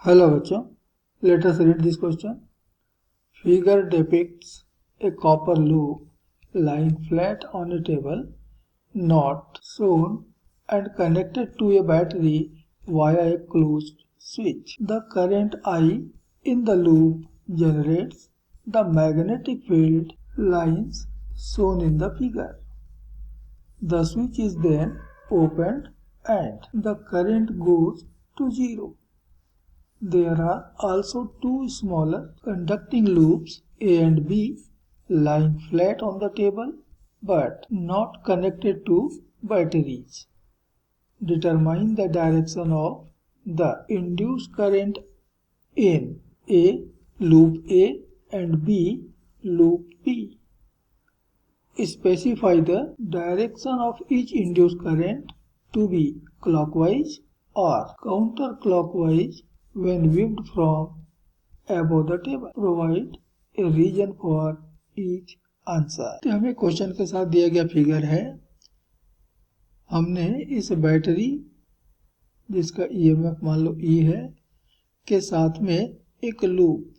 Hello bachcho, let us read this question. Figure depicts a copper loop lying flat on a table, not sewn and connected to a battery via a closed switch. The current I in the loop generates the magnetic field lines shown in the figure. The switch is then opened and the current goes to zero. There are also two smaller conducting loops A and B lying flat on the table but not connected to batteries. Determine the direction of the induced current in A loop A and B loop B. Specify the direction of each induced current to be clockwise or counterclockwise when viewed from above the table. Provide a reason for each answer. तो हमें question के साथ दिया गया figure है, हमने इस battery जिसका ईएमएफ मान लो ई है के साथ में एक लूप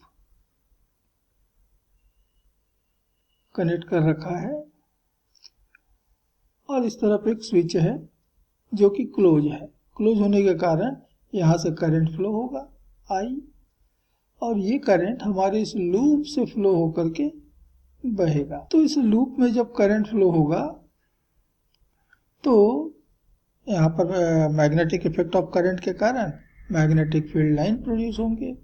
कनेक्ट कर रखा है और इस तरफ एक स्विच है जो कि क्लोज है। क्लोज होने के कारण यहाँ से करंट फ्लो होगा आई, और ये करंट हमारे इस लूप से फ्लो होकर के बहेगा। तो इस लूप में जब करंट फ्लो होगा तो यहाँ पर मैग्नेटिक इफेक्ट ऑफ करंट के कारण मैग्नेटिक फील्ड लाइन प्रोड्यूस होंगे,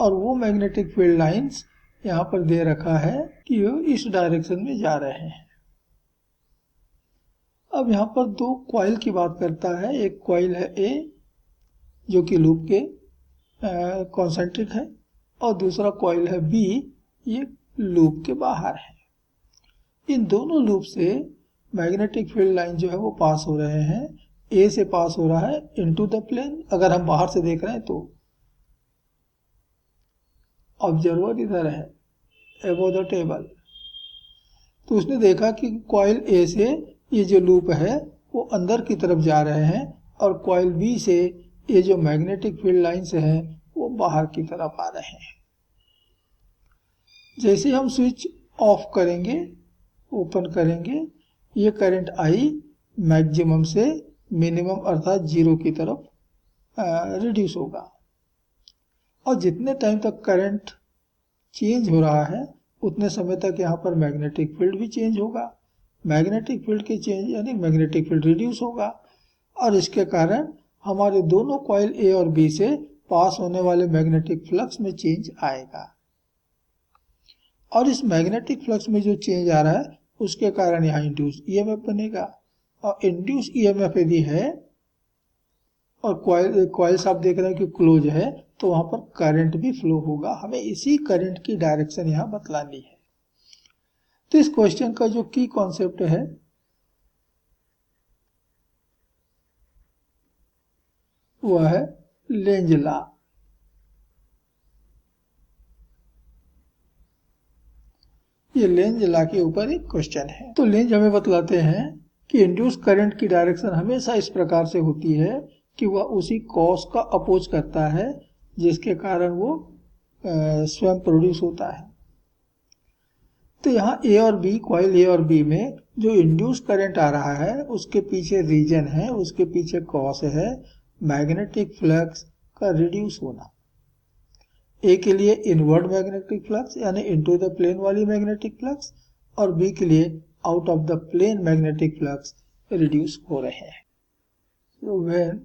और वो मैग्नेटिक फील्ड लाइंस यहाँ पर दे रखा है कि वो इस डायरेक्शन में जा रहे हैं। अब यहाँ पर दो कॉइल की बात करता है, एक कॉइल है ए जो कि लूप के कॉन्सेंट्रिक है और दूसरा कॉइल है बी, ये लूप के बाहर है। इन दोनों लूप से मैग्नेटिक फील्ड लाइन जो है वो पास हो रहे हैं, ए से पास हो रहा है इनटू द प्लेन। अगर हम बाहर से देख रहे हैं तो ऑब्जर्वर इधर है अबव द टेबल, तो उसने देखा कि कॉइल ए से ये जो लूप है वो अंदर की तरफ जा रहे हैं और कॉइल बी से ये जो मैग्नेटिक फील्ड लाइंस हैं वो बाहर की तरफ आ रहे हैं। जैसे हम स्विच ऑफ करेंगे, ओपन करेंगे, ये करंट आई मैक्सिमम से मिनिमम अर्थात जीरो की तरफ रिड्यूस होगा, और जितने टाइम तक करंट चेंज हो रहा है उतने समय तक यहाँ पर मैग्नेटिक फील्ड भी चेंज होगा। मैग्नेटिक फील्ड के चेंज यानी मैग्नेटिक फील्ड रिड्यूस होगा, और इसके कारण हमारे दोनों कॉइल ए और बी से पास होने वाले मैग्नेटिक फ्लक्स में चेंज आएगा, और इस मैग्नेटिक फ्लक्स में जो चेंज आ रहा है उसके कारण यहाँ इंड्यूस ईएमएफ बनेगा, और इंड्यूस ईएमएफ यदि है और कॉइल्स आप देख रहे हैं कि क्लोज है तो वहां पर करंट भी फ्लो होगा। हमें इसी करंट की डायरेक्शन यहाँ बतलानी है। तो इस क्वेश्चन का जो की कॉन्सेप्ट है वह है लेंज लॉ। ये लेंज लॉ के ऊपर एक क्वेश्चन है। तो लेंज हमें बतलाते हैं कि इंड्यूस करंट की डायरेक्शन हमेशा इस प्रकार से होती है कि वह उसी कॉस का अपोज करता है जिसके कारण वो स्वयं प्रोड्यूस होता है। तो यहाँ ए और बी, कॉइल ए और बी में जो इंड्यूस करंट आ रहा है उसके पीछे रीजन है, उसके पीछे कॉस है मैग्नेटिक फ्लक्स का रिड्यूस होना। ए के लिए इनवर्ड मैग्नेटिक फ्लक्स यानी इनटू द प्लेन वाली मैग्नेटिक फ्लक्स, और बी के लिए out of the plane magnetic flux reduce हो रहे हैं। So when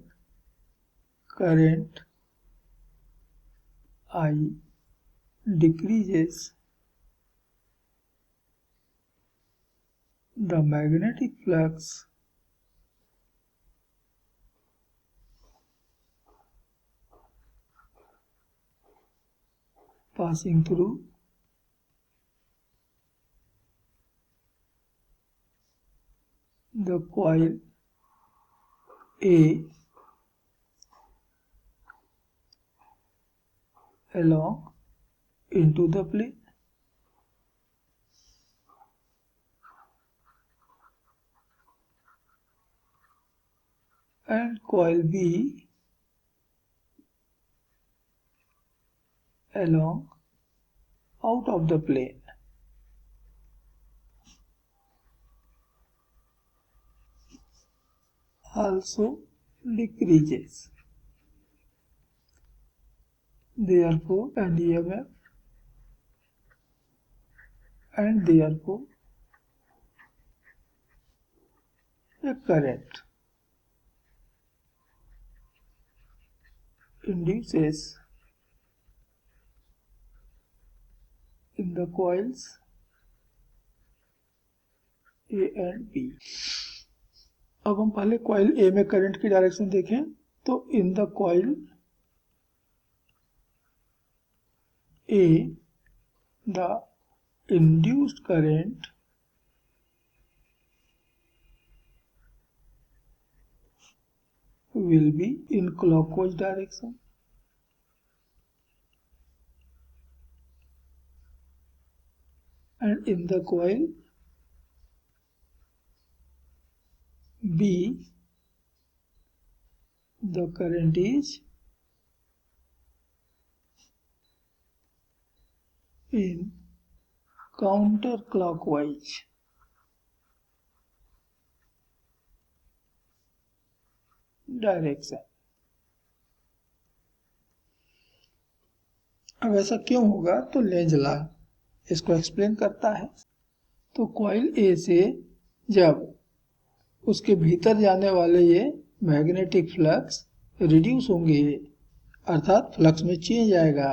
current I decreases, the magnetic flux passing through the coil A along into the plane, and coil B along out of the plane. Also decreases. Therefore, an EMF and therefore a current induces in the coils A and B. अब हम पहले coil ए में current की direction देखें तो in the coil A the induced current will be in clockwise direction. And in the coil B, the current is in counterclockwise direction. अब ऐसा क्यों होगा तो लेंज लॉ इसको एक्सप्लेन करता है. तो कॉइल ए से जब उसके भीतर जाने वाले ये मैग्नेटिक फ्लक्स रिड्यूस होंगे अर्थात फ्लक्स में चेंज आएगा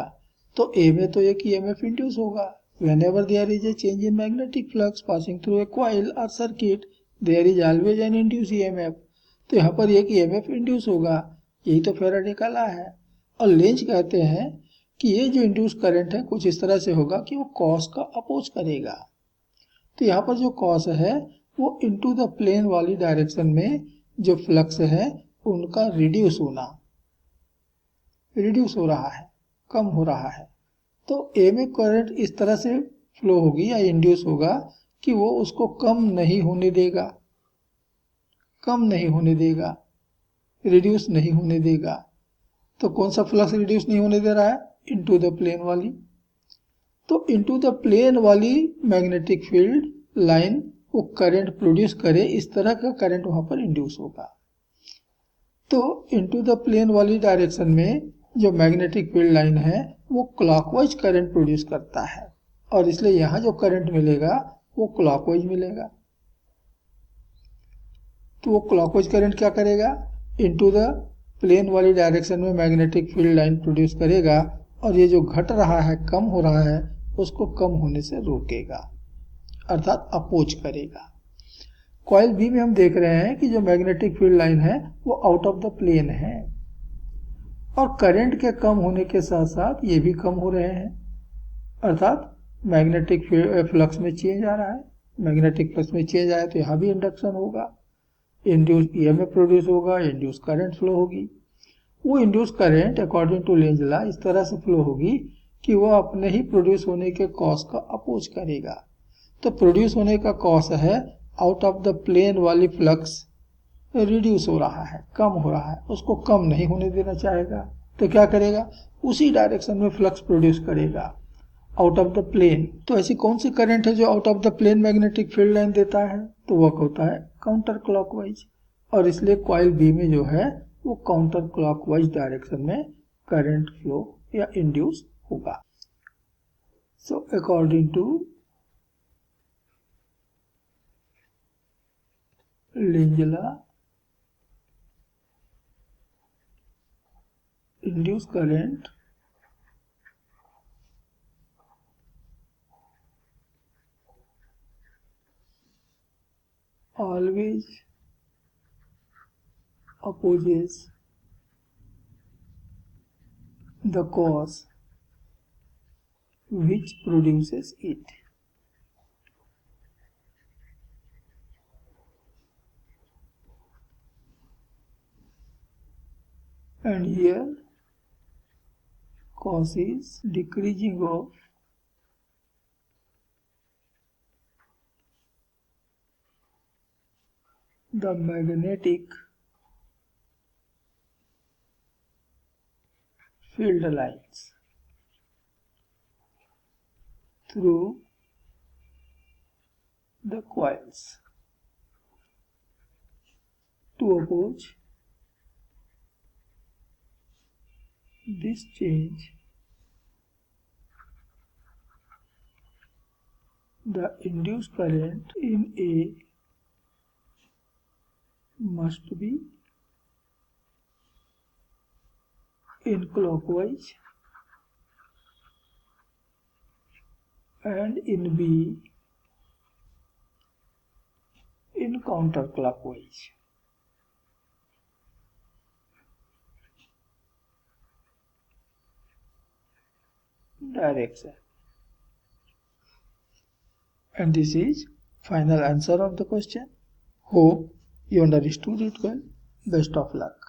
तो ए में तो एक ईएमएफ इंड्यूस होगा. Whenever there is a change in magnetic flux passing through a coil or circuit, there is always an induced EMF. तो यहाँ पर एक EMF इंड्यूस होगा. यही तो फैराडे का लॉ है. और लेंज कहते हैं कि ये जो इंड्यूस करंट है कुछ इस तरह से होगा कि वो कॉस का अपोज करेगा. तो यहाँ पर जो कॉस है वो इनटू द प्लेन वाली डायरेक्शन में जो फ्लक्स है उनका रिड्यूस हो रहा है, कम हो रहा है. तो ए में करंट इस तरह से फ्लो होगी या इंड्यूस होगा कि वो उसको कम नहीं होने देगा, रिड्यूस नहीं होने देगा. तो कौन सा फ्लक्स रिड्यूस नहीं होने दे रहा है? इनटू द प्लेन वाली. तो इनटू द प्लेन वाली मैग्नेटिक फील्ड लाइन वो करंट प्रोड्यूस करे, इस तरह का करंट वहां पर इंड्यूस होगा. तो इनटू द प्लेन वाली डायरेक्शन में जो मैग्नेटिक फील्ड लाइन है वो क्लॉकवाइज करंट प्रोड्यूस करता है और इसलिए यहाँ जो करंट मिलेगा वो क्लॉकवाइज मिलेगा. तो वो क्लॉकवाइज करंट क्या करेगा? इनटू द प्लेन वाली डायरेक्शन में मैग्नेटिक फील्ड लाइन प्रोड्यूस करेगा और ये जो घट रहा है, कम हो रहा है, उसको कम होने से रोकेगा अर्थात अपोज करेगा. कॉइल बी में हम देख रहे हैं कि जो मैग्नेटिक फील्ड लाइन है वो आउट ऑफ द प्लेन है और करंट के कम होने के साथ साथ ये भी कम हो रहे हैं अर्थात मैग्नेटिक फ्लक्स में चेंज आ रहा है. मैग्नेटिक फ्लक्स में चेंज आया तो यहाँ भी इंडक्शन होगा, इंड्यूस ईएमएफ प्रोड्यूस होगा, इंड्यूस करंट फ्लो होगी. वो induce current according to Lenz law इस तरह से फ्लो होगी कि वो अपने ही प्रोड्यूस होने के कॉस का अपोज करेगा. तो प्रोड्यूस होने का कॉस है आउट ऑफ द प्लेन वाली फ्लक्स रिड्यूस हो रहा है, कम हो रहा है, उसको कम नहीं होने देना चाहेगा. तो क्या करेगा? उसी डायरेक्शन में फ्लक्स प्रोड्यूस करेगा आउट ऑफ द प्लेन. तो ऐसी कौन सी करंट है जो out of the plane magnetic field line देता है? तो वर्क होता है काउंटर क्लॉकवाइज और इसलिए कॉइल बी में जो है वो काउंटर क्लॉकवाइज डायरेक्शन में करंट फ्लो या इंड्यूस होगा. So according to Lenz law, induced current always opposes the cause which produces it. And here cause is decreasing of the magnetic field lines. through the coils. To oppose this change, the induced current in A must be in clockwise and in B in counterclockwise direction. And this is final answer of the question. Hope you understood it well. Best of luck.